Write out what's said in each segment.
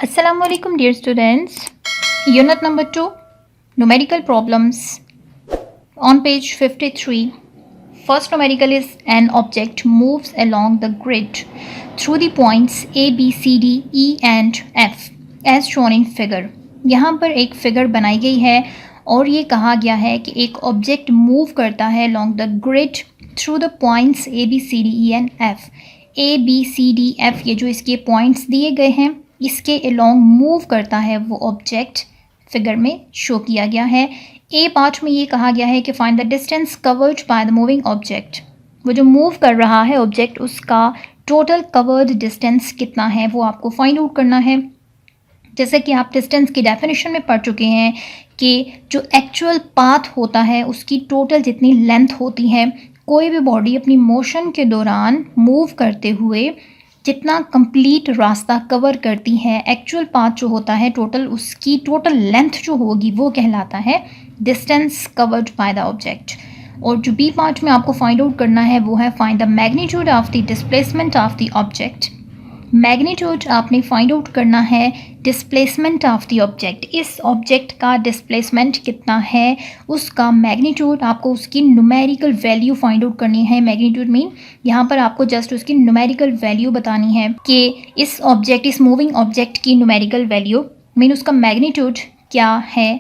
Assalamualaikum dear students. Unit number 2 Numerical Problems on page 53. First numerical is an object moves along the grid through the points A, B, C, D, E and F as shown in figure. यहाँ पर एक figure बनाई गई है और ये कहा गया है कि एक ऑब्जेक्ट मूव करता है along the grid through the points A, B, C, D, E and F. A, B, C, D, F ये जो इसके पॉइंट्स दिए गए हैं इसके अलोंग मूव करता है वो ऑब्जेक्ट फिगर में शो किया गया है। ए पार्ट में ये कहा गया है कि find the distance covered by the moving object. वो जो मूव कर रहा है ऑब्जेक्ट उसका टोटल कवर्ड डिस्टेंस कितना है वो आपको फाइंड आउट करना है। जैसे कि आप डिस्टेंस की डेफिनेशन में पढ़ चुके हैं कि जो एक्चुअल पाथ होता है उसकी टोटल जितनी लेंथ होती है, कोई भी बॉडी अपनी मोशन के दौरान मूव करते हुए जितना कंप्लीट रास्ता कवर करती है, एक्चुअल पाथ जो होता है टोटल उसकी टोटल लेंथ जो होगी वो कहलाता है distance covered by the object. और जो बी पार्ट में आपको फाइंड आउट करना है वो है find the magnitude of the displacement of the object. Magnitude आपने फाइंड आउट करना है डिस्प्लेसमेंट ऑफ द ऑब्जेक्ट। इस ऑब्जेक्ट का डिस्प्लेसमेंट कितना है उसका मैग्नीट्यूड आपको उसकी न्यूमेरिकल वैल्यू फाइंड आउट करनी है। मैग्नीट्यूड मीन यहाँ पर आपको जस्ट उसकी न्यूमेरिकल वैल्यू बतानी है कि इस मूविंग ऑब्जेक्ट की न्यूमेरिकल वैल्यू मीन उसका मैग्नीट्यूड क्या है,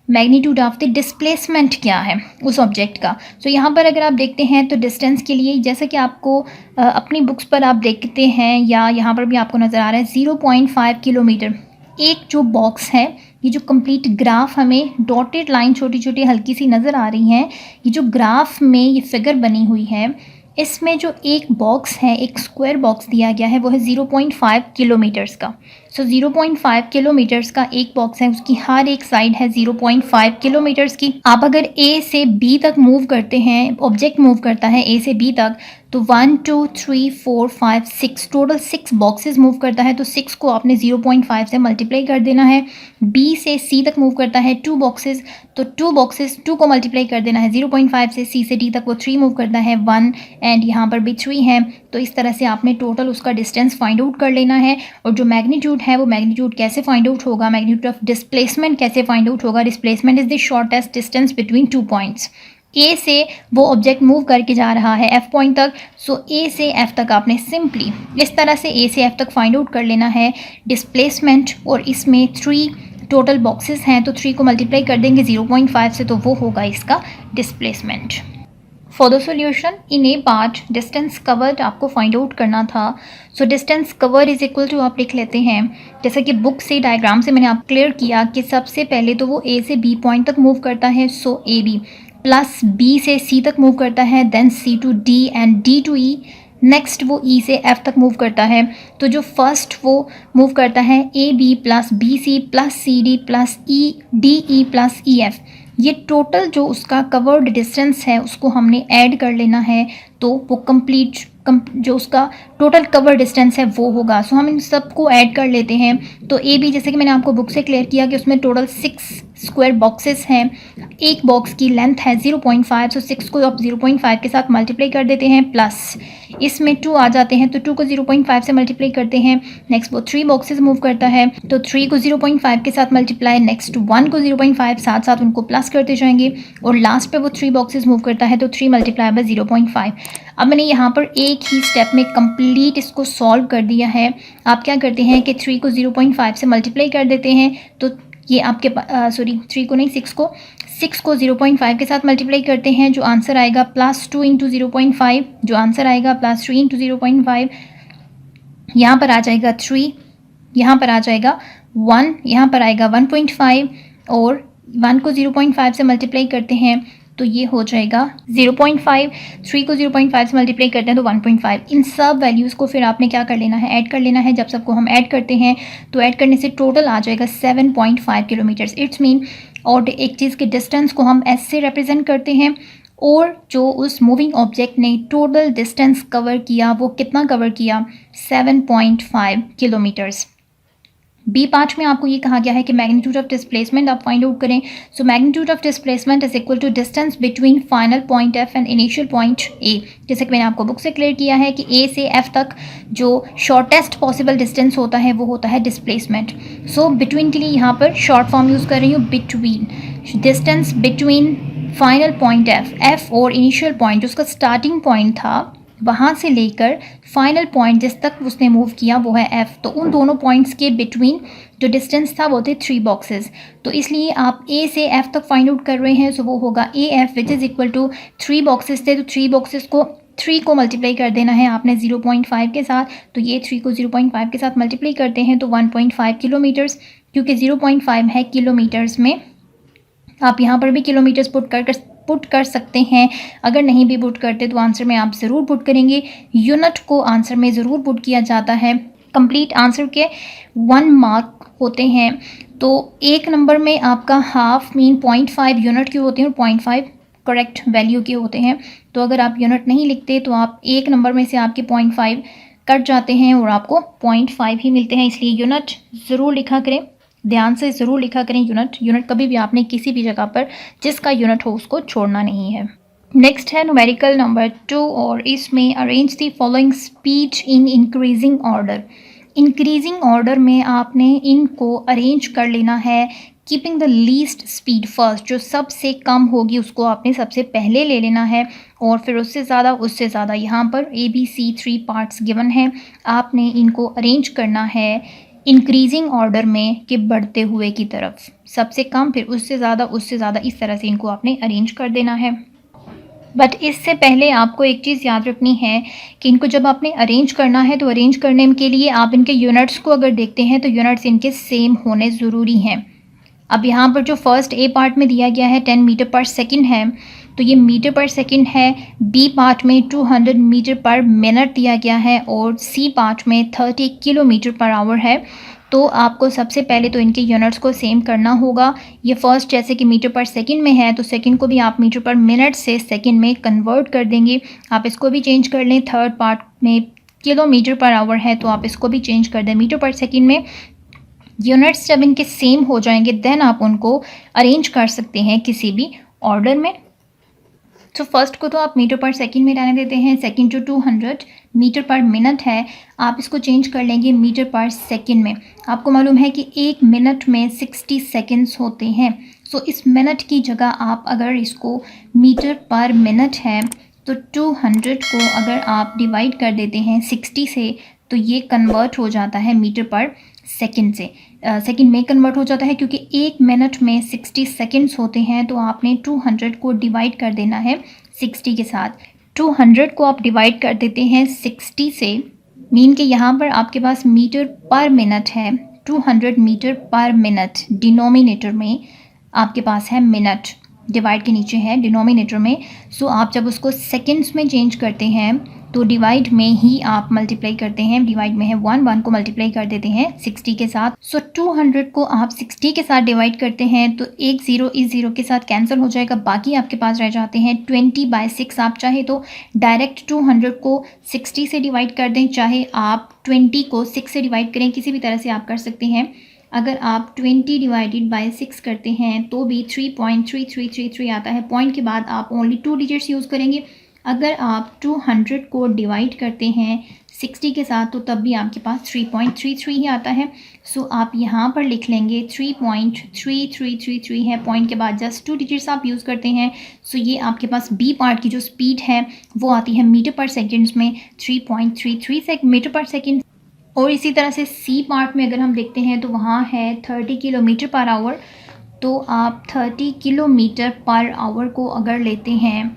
मैग्नीट्यूड ऑफ द डिस्प्लेसमेंट क्या है उस ऑब्जेक्ट का। सो यहाँ पर अगर आप देखते हैं तो डिस्टेंस के लिए जैसे कि आपको अपनी बुक्स पर आप देखते हैं या यहाँ पर भी आपको नज़र आ रहा है 0.5 किलोमीटर एक जो बॉक्स है। ये जो कंप्लीट ग्राफ हमें डॉटेड लाइन छोटी छोटी हल्की सी नज़र आ रही हैं, ये जो ग्राफ में ये फिगर बनी हुई है इसमें जो एक बॉक्स है, एक स्क्वायर बॉक्स दिया गया है वो है 0.5 किलोमीटर्स का। सो 0.5 किलोमीटर्स का एक बॉक्स है, उसकी हर एक साइड है 0.5 किलोमीटर्स की। आप अगर ए से बी तक मूव करते हैं, ऑब्जेक्ट मूव करता है ए से बी तक, तो 1 2 3 4 5 6 टोटल 6 बॉक्सेस मूव करता है, तो 6 को आपने 0.5 से मल्टीप्लाई कर देना है। बी से सी तक मूव करता है 2 बॉक्सेस, तो 2 बॉक्सेस 2 को मल्टीप्लाई कर देना है 0.5 से। सी से डी तक वो 3 मूव करता है 1 एंड यहाँ पर भी 3 है। तो इस तरह से आपने टोटल उसका डिस्टेंस फाइंड आउट कर लेना है। और जो मैग्नीट्यूड है वो मैग्नीट्यूड कैसे फाइंड आउट होगा, मैग्नीट्यूड ऑफ डिस्प्लेसमेंट कैसे फाइंड आउट होगा। Displacement is the shortest distance between 2 points. A से वो ऑब्जेक्ट मूव करके जा रहा है एफ पॉइंट तक, सो ए से एफ तक आपने सिंपली इस तरह से ए से एफ तक फाइंड आउट कर लेना है डिस्प्लेसमेंट। और इसमें 3 टोटल बॉक्सेस हैं तो 3 को मल्टीप्लाई कर देंगे 0.5 से, तो वो होगा इसका displacement. For the solution in a part distance covered आपको फाइंड आउट करना था। So distance cover is equal to आप लिख लेते हैं जैसा कि बुक से डायग्राम से मैंने आप क्लियर किया कि सबसे पहले तो वो ए से बी पॉइंट तक मूव करता है, so A B plus B से सी तक मूव करता है, then C to D and D to E. Next वो ई से एफ तक मूव करता है, तो जो फर्स्ट वो मूव करता है A B plus B C plus C D plus E D E plus E F. ये टोटल जो उसका कवर्ड डिस्टेंस है उसको हमने ऐड कर लेना है, तो वो कंप्लीट जो उसका टोटल कवर डिस्टेंस है वो होगा। सो हम इन सबको ऐड कर लेते हैं। तो ए बी जैसे कि मैंने आपको बुक से क्लियर किया कि उसमें टोटल 6 स्क्वायर बॉक्सेस हैं, एक बॉक्स की लेंथ है 0.5, सो 6 को आप 0.5 के साथ मल्टीप्लाई कर देते हैं, प्लस इसमें 2 आ जाते हैं तो 2 को 0.5 से मल्टीप्लाई करते हैं। नेक्स्ट वो 3 बॉक्सेस मूव करता है तो 3 को 0.5 के साथ मल्टीप्लाई, नेक्स्ट 1 को 0.5, साथ साथ उनको प्लस करते जाएंगे और लास्ट पे वो 3 बॉक्सेस मूव करता है तो 3 मल्टीप्लाई बाय 0.5। अब मैंने यहाँ पर एक ही स्टेप में कंप्लीट इसको सॉल्व कर दिया है। आप क्या करते हैं कि 3 को 0.5 से मल्टीप्लाई कर देते हैं, तो ये आपके 3 को नहीं 6 को 0.5 के साथ मल्टीप्लाई करते हैं, जो आंसर आएगा +2 इंटू 0.5, जो आंसर आएगा +3 इंटू 0.5। यहाँ पर आ जाएगा 3, यहाँ पर आ जाएगा 1, यहाँ पर आएगा 1.5 और 1 को 0.5 से मल्टीप्लाई करते हैं तो ये हो जाएगा 0.5, 3 को 0.5 से मल्टीप्लाई करते हैं तो 1.5। इन सब वैल्यूज़ को फिर आपने क्या कर लेना है, ऐड कर लेना है। जब सबको हम ऐड करते हैं तो ऐड करने से टोटल आ जाएगा 7.5 किलोमीटर्स। इट्स मीन और एक चीज़ के डिस्टेंस को हम एस से रिप्रेजेंट करते हैं और जो उस मूविंग ऑब्जेक्ट ने टोटल डिस्टेंस कवर किया वो कितना कवर किया, 7.5 किलोमीटर्स। बी पार्ट में आपको ये कहा गया है कि मैग्नीट्यूड ऑफ डिस्प्लेसमेंट आप फाइंड आउट करें. So magnitude of displacement is equal to distance between final point F and initial point A. जैसे कि मैंने आपको बुक से क्लियर किया है कि ए से एफ तक जो शॉर्टेस्ट पॉसिबल डिस्टेंस होता है वो होता है डिस्प्लेसमेंट. सो बिटवीन के लिए यहाँ पर शॉर्ट फॉर्म यूज़ कर रही हूँ, between. Distance between final point F और इनिशियल पॉइंट, उसका स्टार्टिंग पॉइंट था, वहाँ से लेकर फाइनल पॉइंट जिस तक उसने मूव किया वो है एफ़. तो उन दोनों पॉइंट्स के बिटवीन जो डिस्टेंस था वो थे 3 बॉक्सेस. तो इसलिए आप ए से एफ़ तक फाइंड आउट कर रहे हैं. सो वो होगा A F which is equal to 3 boxes थे. तो 3 बॉक्सेस को 3 को मल्टीप्लाई कर देना है आपने 0.5 के साथ. तो ये 3 को 0.5 के साथ मल्टीप्लाई करते हैं तो 1.5 किलोमीटर्स. क्योंकि 0.5 है किलोमीटर्स में, आप यहाँ पर भी किलोमीटर्स पुट कर सकते हैं. अगर नहीं भी पुट करते तो आंसर में आप ज़रूर पुट करेंगे. यूनिट को आंसर में ज़रूर पुट किया जाता है. कंप्लीट आंसर के 1 मार्क होते हैं. तो एक नंबर में आपका हाफ मीन 0.5 यूनिट के होते हैं और 0.5 करेक्ट वैल्यू के होते हैं. तो अगर आप यूनिट नहीं लिखते तो आप एक नंबर में से आपके 0.5 कट जाते हैं और आपको 0.5 ही मिलते हैं. इसलिए यूनिट ज़रूर लिखा करें, ध्यान से ज़रूर लिखा करें. यूनिट कभी भी आपने किसी भी जगह पर जिसका यूनिट हो उसको छोड़ना नहीं है. नेक्स्ट है न्यूमेरिकल नंबर 2 और इसमें arrange the following speed in increasing order. Increasing order में आपने इनको अरेंज कर लेना है. Keeping the least speed first, जो सबसे कम होगी उसको आपने सबसे पहले ले लेना है और फिर उससे ज़्यादा. यहाँ पर ABC 3 पार्ट्स गिवन है. आपने इनको अरेंज करना है इंक्रीजिंग ऑर्डर में कि बढ़ते हुए की तरफ, सबसे कम फिर उससे ज़्यादा, इस तरह से इनको आपने अरेंज कर देना है. बट इससे पहले आपको एक चीज़ याद रखनी है कि इनको जब आपने अरेंज करना है तो अरेंज करने के लिए आप इनके यूनिट्स को अगर देखते हैं तो यूनिट्स इनके सेम होने ज़रूरी हैं. अब यहाँ पर जो फर्स्ट ए पार्ट में दिया गया है 10 मीटर पर सेकेंड है, तो ये मीटर पर सेकेंड है. बी पार्ट में 200 मीटर पर मिनट दिया गया है और सी पार्ट में 30 किलोमीटर पर आवर है. तो आपको सबसे पहले तो इनके यूनिट्स को सेम करना होगा. ये फर्स्ट जैसे कि मीटर पर सेकंड में है तो सेकंड को भी आप मीटर पर मिनट से सेकंड में कन्वर्ट कर देंगे. आप इसको भी चेंज कर लें. थर्ड पार्ट में किलोमीटर पर आवर है तो आप इसको भी चेंज कर दें मीटर पर सेकंड में. यूनिट्स जब इनके सेम हो जाएंगे देन आप उनको अरेंज कर सकते हैं किसी भी ऑर्डर में. तो फर्स्ट को तो आप मीटर पर सेकंड में रहने देते हैं. सेकंड जो 200 मीटर पर मिनट है आप इसको चेंज कर लेंगे मीटर पर सेकंड में. आपको मालूम है कि एक मिनट में 60 सेकंड्स होते हैं. सो इस मिनट की जगह आप अगर इसको मीटर पर मिनट है तो 200 को अगर आप डिवाइड कर देते हैं 60 से तो ये कन्वर्ट हो जाता है मीटर पर सेकंड से. सेकंड में कन्वर्ट हो जाता है क्योंकि एक मिनट में 60 सेकंड्स होते हैं. तो आपने 200 को डिवाइड कर देना है 60 के साथ. 200 को आप डिवाइड कर देते हैं 60 से, मीन कि यहाँ पर आपके पास मीटर पर मिनट है. 200 मीटर पर मिनट डिनोमिनेटर में आपके पास है मिनट, डिवाइड के नीचे है डिनोमिनेटर में. सो आप जब उसको सेकंड्स में चेंज करते हैं तो डिवाइड में ही आप मल्टीप्लाई करते हैं. डिवाइड में है 1 को मल्टीप्लाई कर देते हैं 60 के साथ. सो 200 को आप 60 के साथ डिवाइड करते हैं तो एक ज़ीरो इस ज़ीरो के साथ कैंसिल हो जाएगा. बाकी आपके पास रह जाते हैं 20/6. आप चाहे तो डायरेक्ट 200 को 60 से डिवाइड कर दें, चाहे आप 20 को 6 से डिवाइड करें, किसी भी तरह से आप कर सकते हैं. अगर आप 20 डिवाइडेड बाय 6 करते हैं तो भी 3.3333 आता है. पॉइंट के बाद आप ओनली 2 डिजिट्स यूज़ करेंगे. अगर आप 200 को डिवाइड करते हैं 60 के साथ तो तब भी आपके पास 3.33 ही आता है. सो आप यहाँ पर लिख लेंगे 3.3333 है. पॉइंट के बाद जस्ट 2 डिजिट्स आप यूज़ करते हैं. सो ये आपके पास बी पार्ट की जो स्पीड है वो आती है मीटर पर सेकेंड्स में 3.33 मीटर पर सेकेंड. और इसी तरह से सी पार्ट में अगर हम देखते हैं तो वहाँ है 30 किलोमीटर पर आवर. तो आप 30 किलोमीटर पर आवर को अगर लेते हैं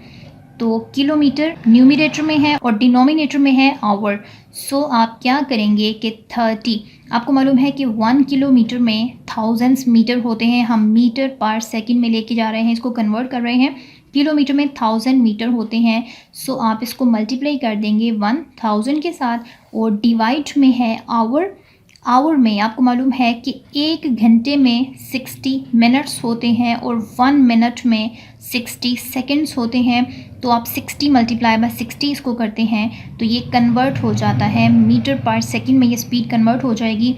तो किलोमीटर न्यूमरेटर में है और डिनोमिनेटर में है आवर. सो आप क्या करेंगे कि 30, आपको मालूम है कि 1 किलोमीटर में थाउजेंड्स मीटर होते हैं. हम मीटर पर सेकंड में लेके जा रहे हैं, इसको कन्वर्ट कर रहे हैं. किलोमीटर में 1000 मीटर होते हैं. सो आप इसको मल्टीप्लाई कर देंगे 1000 के साथ. और डिवाइड में है आवर. आवर में आपको मालूम है कि एक घंटे में 60 मिनट्स होते हैं और 1 मिनट में 60 सेकंड्स होते हैं. तो आप 60 मल्टीप्लाई बाय 60 इसको करते हैं तो ये कन्वर्ट हो जाता है मीटर पर सेकंड में. ये स्पीड कन्वर्ट हो जाएगी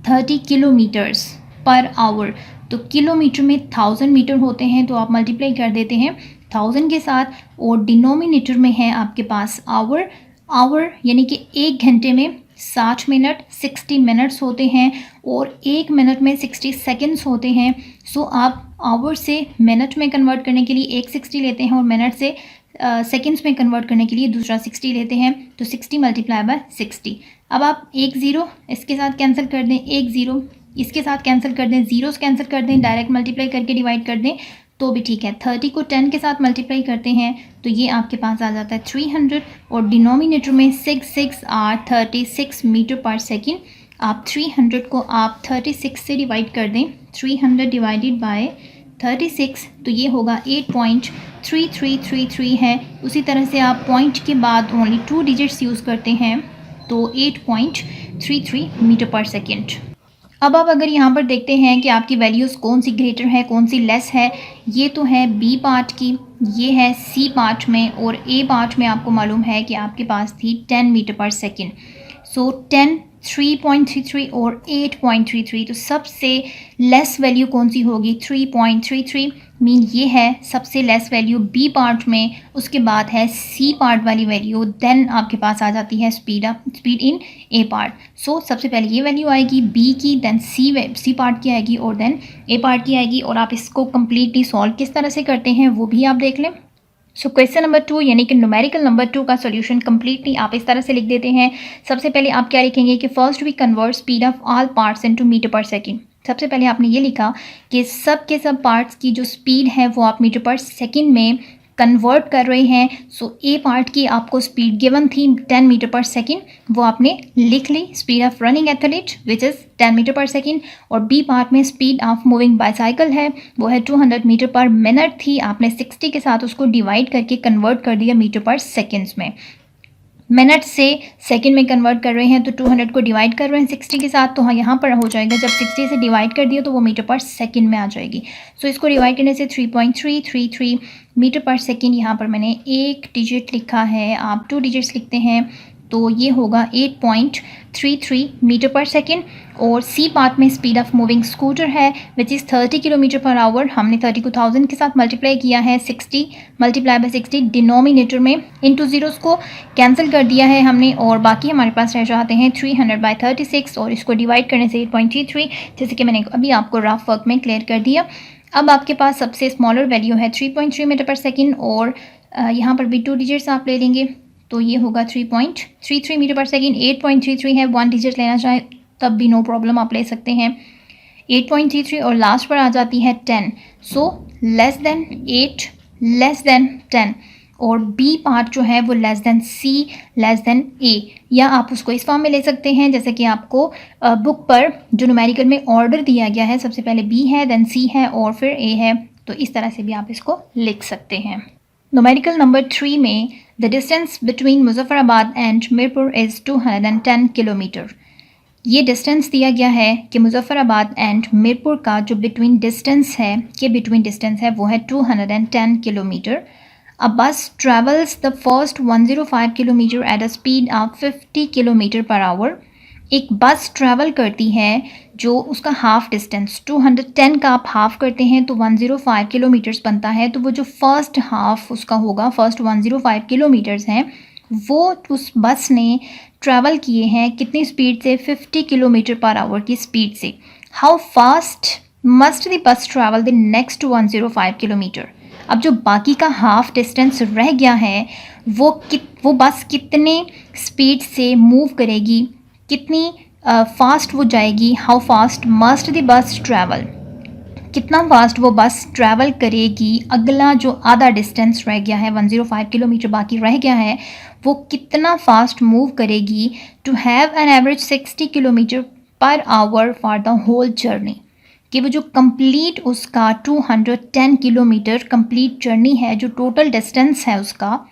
30 किलोमीटर्स पर आवर। तो किलोमीटर में 1000 मीटर होते हैं, तो आप मल्टीप्लाई कर देते हैं 1000 के साथ, और डिनोमिनेटर में है आपके पास आवर। आवर यानी कि 1 घंटे में 60 मिनट, 60 मिनट्स होते हैं, और 1 मिनट में 60 सेकेंड्स होते हैं। सो आप आवर से मिनट में कन्वर्ट करने के लिए एक 60 लेते हैं, और मिनट से सेकेंड्स में कन्वर्ट करने के लिए दूसरा 60 लेते हैं। तो 60 मल्टीप्लाई बाय 60। अब आप एक ज़ीरो इसके साथ कैंसिल कर दें, एक ज़ीरो इसके साथ कैंसिल कर दें, ज़ीरोस कैंसिल कर दें, डायरेक्ट मल्टीप्लाई करके डिवाइड कर दें तो भी ठीक है। 30 को 10 के साथ मल्टीप्लाई करते हैं तो ये आपके पास आ जाता है 300, और डिनोमिनेटर में 6 आर 36 मीटर पर सेकेंड। आप 300 को आप 36 से डिवाइड कर दें, 300 डिवाइडेड बाय 36, तो ये होगा 8.3333 है। उसी तरह से आप पॉइंट के बाद ओनली 2 डिजिट्स यूज़ करते हैं, तो 8.33 मीटर पर सेकेंड। अब आप अगर यहाँ पर देखते हैं कि आपकी वैल्यूज़ कौन सी ग्रेटर है कौन सी लेस है, ये तो है बी पार्ट की, ये है सी पार्ट में, और ए पार्ट में आपको मालूम है कि आपके पास थी 10 मीटर पर सेकेंड। सो 10, 3.33 और 8.33, तो सबसे लेस वैल्यू कौन सी होगी, 3.33 मीन ये है सबसे लेस वैल्यू बी पार्ट में। उसके बाद है सी पार्ट वाली वैल्यू, देन आपके पास आ जाती है स्पीड इन ए पार्ट। सो सबसे पहले ये वैल्यू आएगी बी की, देन सी पार्ट की आएगी, और देन ए पार्ट की आएगी। और आप इसको कम्प्लीटली सॉल्व किस तरह से करते हैं वो भी आप देख लें। सो क्वेश्चन नंबर 2 यानी कि न्यूमेरिकल नंबर 2 का सोल्यूशन कम्प्लीटली आप इस तरह से लिख देते हैं। सबसे पहले आप क्या लिखेंगे कि first we convert speed of all parts into metre per second. सबसे पहले आपने ये लिखा कि सब के सब पार्ट्स की जो स्पीड है वो आप मीटर पर सेकेंड में कन्वर्ट कर रहे हैं। सो ए पार्ट की आपको स्पीड गिवन थी 10 मीटर पर सेकेंड, वो आपने लिख ली, speed of running athlete which is 10 metre per second. और बी पार्ट में स्पीड ऑफ मूविंग बाईसाइकिल है, वो है 200 मीटर पर मिनट थी, आपने 60 के साथ उसको डिवाइड करके कन्वर्ट कर दिया मीटर पर सेकेंड्स में। मिनट से सेकंड में कन्वर्ट कर रहे हैं तो 200 को डिवाइड कर रहे हैं 60 के साथ, तो हाँ यहाँ पर हो जाएगा, जब 60 से डिवाइड कर दिया तो वो मीटर पर सेकंड में आ जाएगी। सो इसको डिवाइड करने से 3.333 मीटर पर सेकंड, यहाँ पर मैंने एक डिजिट लिखा है, आप 2 डिजिट्स लिखते हैं तो ये होगा 8.33 मीटर पर सेकेंड। और सी पार्ट में स्पीड ऑफ मूविंग स्कूटर है which is 30 kilometre per our. हमने 30 को 1000 के साथ मल्टीप्लाई किया है, 60 मल्टीप्लाई बाय 60 डिनोमिनेटर में इनटू ज़ीरोस को कैंसिल कर दिया है हमने, और बाकी हमारे पास रह जाते हैं 300 बाय 36, और इसको डिवाइड करने से 8.33, जैसे कि मैंने अभी आपको रफ वर्क में क्लियर कर दिया। अब आपके पास सबसे स्मॉलर वैल्यू है 3.3 मीटर पर सेकेंड, और यहाँ पर भी 2 डिजिट्स आप ले लेंगे तो ये होगा 3.33 मीटर पर सेकेंड। 8.33 है, 1 डिजिट लेना चाहे तब भी नो प्रॉब्लम, आप ले सकते हैं 8.33, और लास्ट पर आ जाती है 10। So less than 8 less than 10, और बी पार्ट जो है वो लेस देन सी लेस देन ए, या आप उसको इस फॉर्म में ले सकते हैं जैसे कि आपको बुक पर जो न्यूमेरिकल में ऑर्डर दिया गया है, सबसे पहले बी है, देन सी है, और फिर ए है, तो इस तरह से भी आप इसको लिख सकते हैं। न्यूमेरिकल नंबर 3 में the distance between Muzaffarabad and Mirpur is 210 kilometre. ये डिस्टेंस दिया गया है कि मुजफ्फराबाद एंड मीरपुर का जो बिटवीन डिस्टेंस है वो है 210 kilometre. A bus travels the first 105 kilometre at a speed of 50 kilometre per our. एक बस ट्रैवल करती है जो उसका हाफ डिस्टेंस 210 का आप हाफ करते हैं तो 105 किलोमीटर्स बनता है, तो वो जो फर्स्ट हाफ उसका होगा, फर्स्ट 105 किलोमीटर्स हैं, वो उस बस ने ट्रैवल किए हैं कितनी स्पीड से, 50 किलोमीटर पर आवर की स्पीड से। How fast must the bus travel the next 105 kilometre. अब जो बाकी का हाफ डिस्टेंस रह गया है वो बस कितने स्पीड से मूव करेगी, कितनी फास्ट वो जाएगी। How fast must the bus travel, कितना फास्ट वो बस ट्रैवल करेगी, अगला जो आधा डिस्टेंस रह गया है 105 किलोमीटर बाकी रह गया है, वो कितना फास्ट मूव करेगी to have an average 60 kilometre per hour for the whole journey. कि वो जो कंप्लीट उसका 210 किलोमीटर कंप्लीट जर्नी है, जो टोटल डिस्टेंस है उसका,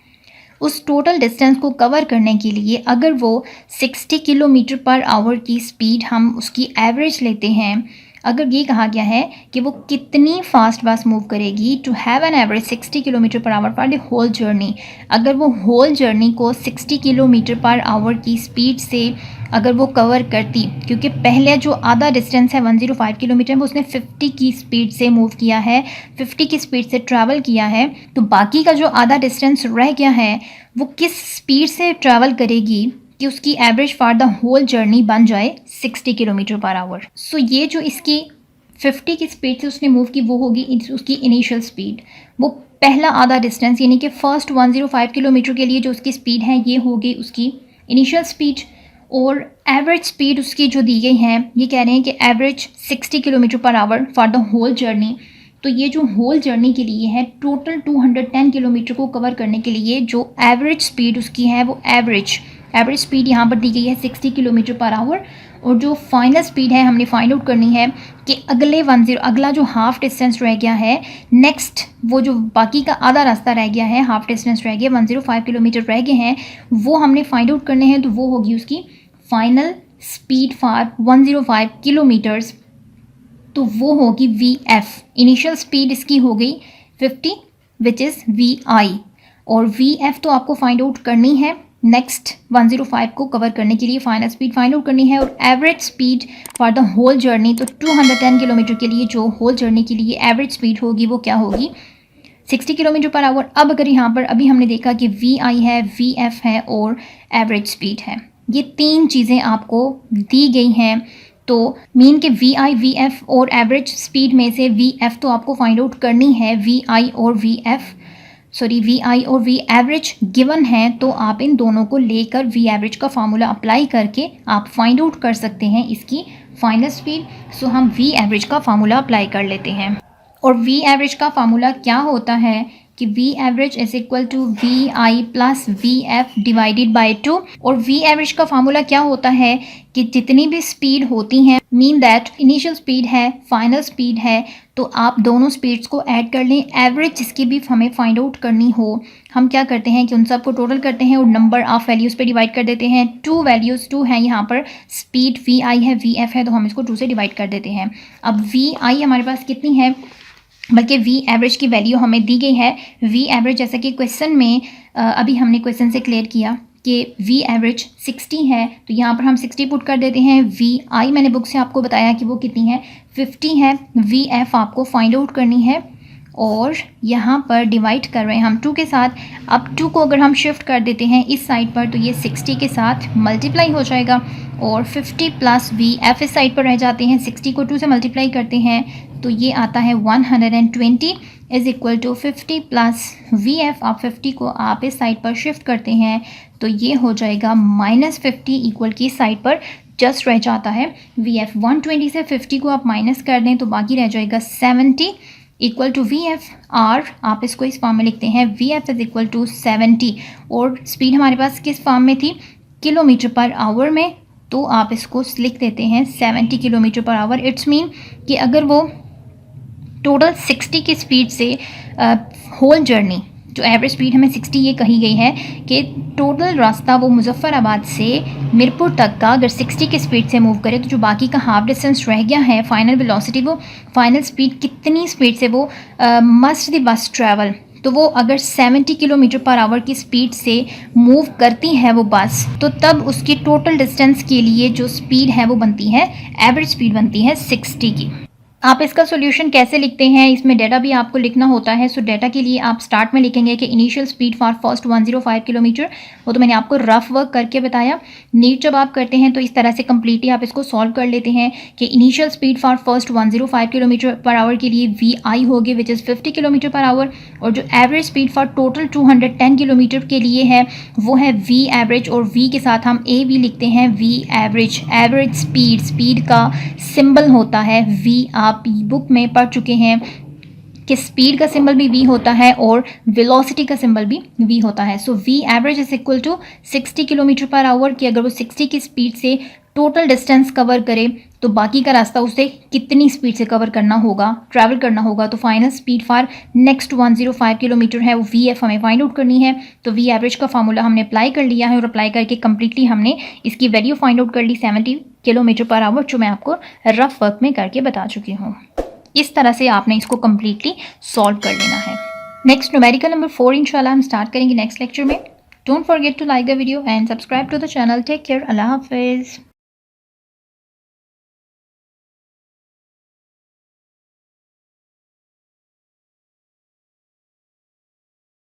उस टोटल डिस्टेंस को कवर करने के लिए अगर वो 60 किलोमीटर पर आवर की स्पीड हम उसकी एवरेज लेते हैं, अगर ये कहा गया है कि वो कितनी फास्ट बस मूव करेगी to have an average 60 kilometre per hour for the whole journey, अगर वो होल जर्नी को 60 किलोमीटर पर आवर की स्पीड से अगर वो कवर करती, क्योंकि पहले जो आधा डिस्टेंस है 105 किलोमीटर वो उसने 50 की स्पीड से मूव किया है, 50 की स्पीड से ट्रैवल किया है, तो बाकी का जो आधा डिस्टेंस रह गया है वो किस स्पीड से ट्रैवल करेगी कि उसकी average for the whole journey बन जाए 60 किलोमीटर पर आवर। सो ये जो इसकी 50 की स्पीड से उसने मूव की वो होगी उसकी इनिशियल स्पीड। वो पहला आधा डिस्टेंस यानी कि फर्स्ट 105 किलोमीटर के लिए जो उसकी स्पीड है ये होगी उसकी इनिशियल स्पीड। और एवरेज स्पीड उसकी जो दी गई है ये कह रहे हैं कि average 60 kilometre per hour for the whole journey. तो ये जो होल जर्नी के लिए है टोटल 210 किलोमीटर को कवर करने के लिए जो एवरेज स्पीड उसकी है वो एवरेज स्पीड यहाँ पर दी गई है 60 किलोमीटर पर आवर। और जो फाइनल स्पीड है हमने फाइंड आउट करनी है कि अगला जो हाफ डिस्टेंस रह गया है, नेक्स्ट वो जो बाकी का आधा रास्ता रह गया है, हाफ डिस्टेंस रह गया 105 किलोमीटर रह गए हैं, वो हमने फाइंड आउट करने हैं। तो वो होगी उसकी फाइनल स्पीड फॉर 105 किलोमीटर्स, तो वो होगी VF। इनिशियल स्पीड इसकी हो गई 50 विच इज़ VI, और VF तो आपको फाइंड आउट करनी है नेक्स्ट 105 को कवर करने के लिए फाइनल स्पीड फाइंड आउट करनी है। और average speed for the whole journey, तो 210 किलोमीटर के लिए जो होल जर्नी के लिए एवरेज स्पीड होगी वो क्या होगी 60 किलोमीटर पर आवर। अब अगर यहाँ पर अभी हमने देखा कि VI है, VF है और एवरेज स्पीड है, ये तीन चीज़ें आपको दी गई हैं। तो मीन के VI, VF और एवरेज स्पीड में से VF तो आपको फाइंड आउट करनी है, VI और V एवरेज गिवन है, तो आप इन दोनों को लेकर V एवरेज का फार्मूला अप्लाई करके आप फाइंड आउट कर सकते हैं इसकी फाइनल स्पीड। सो हम V एवरेज का फार्मूला अप्लाई कर लेते हैं। और V एवरेज का फार्मूला क्या होता है कि V average is equal to VI plus VF divided by 2। और V एवरेज का फार्मूला क्या होता है कि जितनी भी स्पीड होती हैं, मीन दैट इनिशियल स्पीड है, फाइनल स्पीड है, तो आप दोनों स्पीड्स को ऐड कर लें। एवरेज जिसकी भी हमें फाइंड आउट करनी हो, हम क्या करते हैं कि उन सबको टोटल करते हैं और नंबर ऑफ वैल्यूज़ पे डिवाइड कर देते हैं। 2 है यहाँ पर, स्पीड VI है, VF है, तो हम इसको 2 से डिवाइड कर देते हैं। अब VI हमारे पास कितनी है, बल्कि V एवरेज की वैल्यू हमें दी गई है। V एवरेज जैसा कि क्वेश्चन में अभी हमने क्वेश्चन से क्लियर किया कि V एवरेज 60 है, तो यहाँ पर हम 60 पुट कर देते हैं। VI मैंने बुक से आपको बताया कि वो कितनी है, 50 है। VF आपको फाइंड आउट करनी है और यहाँ पर डिवाइड कर रहे हैं हम 2 के साथ। अब 2 को अगर हम शिफ्ट कर देते हैं इस साइड पर, तो ये 60 के साथ मल्टीप्लाई हो जाएगा और 50 प्लस VF इस साइड पर रह जाते हैं। 60 को 2 से मल्टीप्लाई करते हैं तो ये आता है 120 is equal to 50 plus VF। आप 50 को आप इस साइड पर शिफ्ट करते हैं तो ये हो जाएगा -50 इक्वल की साइड पर जस्ट रह जाता है VF। 120 से 50 को आप माइनस कर दें तो बाकी रह जाएगा 70 इक्वल टू VF। R आप इसको इस फॉर्म में लिखते हैं, VF इज़ इक्वल टू 70। और स्पीड हमारे पास किस फॉर्म में थी, किलोमीटर पर आवर में, तो आप इसको लिख देते हैं 70 kilometre per our. It's mean कि अगर वो टोटल 60 की स्पीड से होल जर्नी, जो एवरेज स्पीड हमें 60 ये कही गई है कि टोटल रास्ता वो मुजफ्फराबाद से मीरपुर तक का अगर 60 की स्पीड से मूव करे, तो जो बाकी का हाफ डिस्टेंस रह गया है फाइनल वेलोसिटी, वो फाइनल स्पीड कितनी स्पीड से वो मस्ट द बस ट्रैवल, तो वो अगर 70 किलोमीटर पर आवर की स्पीड से मूव करती है वो बस, तो तब उसकी टोटल डिस्टेंस के लिए जो स्पीड है वो बनती है, एवरेज स्पीड बनती है 60 की। आप इसका सॉल्यूशन कैसे लिखते हैं, इसमें डेटा भी आपको लिखना होता है। सो डेटा के लिए आप स्टार्ट में लिखेंगे कि initial speed for first 105 kilometre, वो तो मैंने आपको रफ वर्क करके बताया। नीट जब आप करते हैं तो इस तरह से कम्प्लीटली आप इसको सॉल्व कर लेते हैं कि initial speed for first 105 kilometre per our के लिए VI होगी which is 50 kilometre per our, और जो average speed for total 210 kilometre के लिए है वो है V एवरेज, और V के साथ हम A भी लिखते हैं, V एवरेज। एवरेज स्पीड का सिंबल होता है V, आप बुक में पढ़ चुके हैं कि स्पीड का सिंबल भी v होता है और वेलोसिटी का सिंबल भी v होता है। So v average is equal to 60 kilometre per hour, कि अगर वो 60 की स्पीड से टोटल डिस्टेंस कवर करे तो बाकी का रास्ता उसे कितनी स्पीड से कवर करना होगा, ट्रैवल करना होगा। तो final speed for next 105 kilometre है, वो VF हमें फाइंड आउट करनी है। तो V एवरेज का फार्मूला हमने अप्लाई कर लिया है और अप्लाई करके कम्प्लीटली हमने इसकी वैल्यू फाइंड आउट कर ली 70 किलोमीटर पर आवर, जो मैं आपको रफ वर्क में करके बता चुकी हूँ। इस तरह से आपने इसको कम्प्लीटली सॉल्व कर लेना है। नेक्स्ट न्यूमेरिकल नंबर 4 इंशाल्लाह हम स्टार्ट करेंगे नेक्स्ट लेक्चर में। Don't forget to like the video and subscribe to the channel. Take care, अल्लाह हाफिज़।